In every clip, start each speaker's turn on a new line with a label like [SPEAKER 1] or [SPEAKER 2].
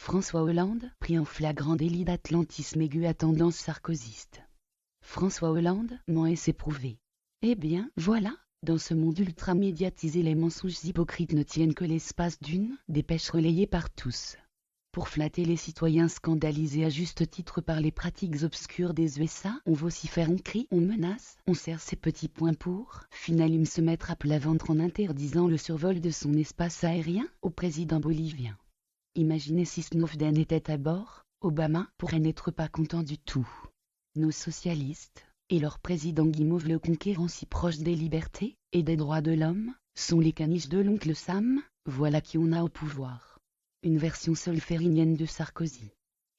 [SPEAKER 1] François Hollande, pris en flagrant délit d'atlantisme aigu à tendance sarkozyste. François Hollande ment et s'est prouvé. Eh bien, voilà, dans ce monde ultra médiatisé, les mensonges hypocrites ne tiennent que l'espace d'une dépêche relayée par tous. Pour flatter les citoyens scandalisés à juste titre par les pratiques obscures des USA, on vocifère, on crie, on menace, on serre ses petits poings pour, finalement se mettre à plat ventre en interdisant le survol de son espace aérien au président bolivien. Imaginez si Snowden était à bord, Obama pourrait n'être pas content du tout. Nos socialistes, et leur président Guimauve le Conquérant si proche des libertés et des droits de l'homme, sont les caniches de l'oncle Sam, voilà qui on a au pouvoir. Une version solférinienne de Sarkozy.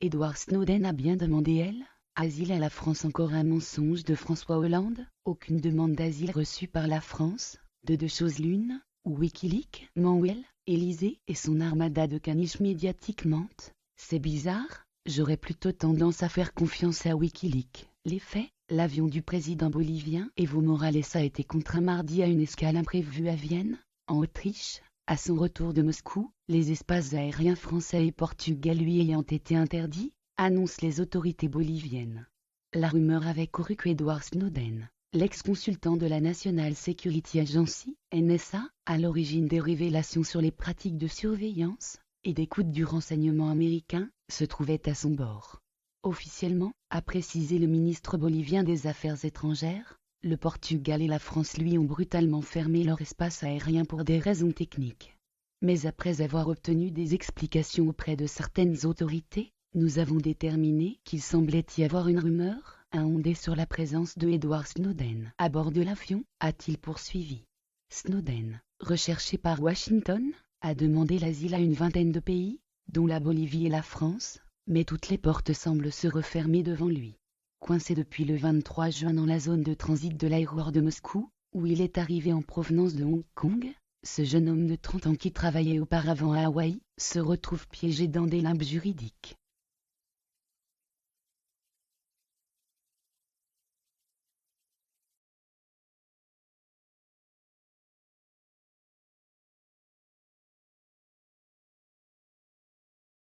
[SPEAKER 1] Edward Snowden a bien demandé asile à la France. Encore un mensonge de François Hollande, aucune demande d'asile reçue par la France, de deux choses l'une, ou Wikileaks ment ou Élysée et son armada de caniches médiatiques mentent. C'est bizarre, j'aurais plutôt tendance à faire confiance à Wikileaks. Les faits, l'avion du président bolivien Evo Morales a été contraint mardi à une escale imprévue à Vienne, en Autriche. À son retour de Moscou, les espaces aériens français et portugais lui ayant été interdits, annoncent les autorités boliviennes. La rumeur avait couru que Edward Snowden, l'ex-consultant de la National Security Agency, NSA, à l'origine des révélations sur les pratiques de surveillance et d'écoute du renseignement américain, se trouvait à son bord. Officiellement, a précisé le ministre bolivien des Affaires étrangères, le Portugal et la France lui ont brutalement fermé leur espace aérien pour des raisons techniques. Mais après avoir obtenu des explications auprès de certaines autorités, nous avons déterminé qu'il semblait y avoir une rumeur inondée sur la présence de Edward Snowden à bord de l'avion, a-t-il poursuivi. Snowden, recherché par Washington, a demandé l'asile à une vingtaine de pays, dont la Bolivie et la France, mais toutes les portes semblent se refermer devant lui. Coincé depuis le 23 juin dans la zone de transit de l'aéroport de Moscou, où il est arrivé en provenance de Hong Kong, ce jeune homme de 30 ans qui travaillait auparavant à Hawaï, se retrouve piégé dans des limbes juridiques.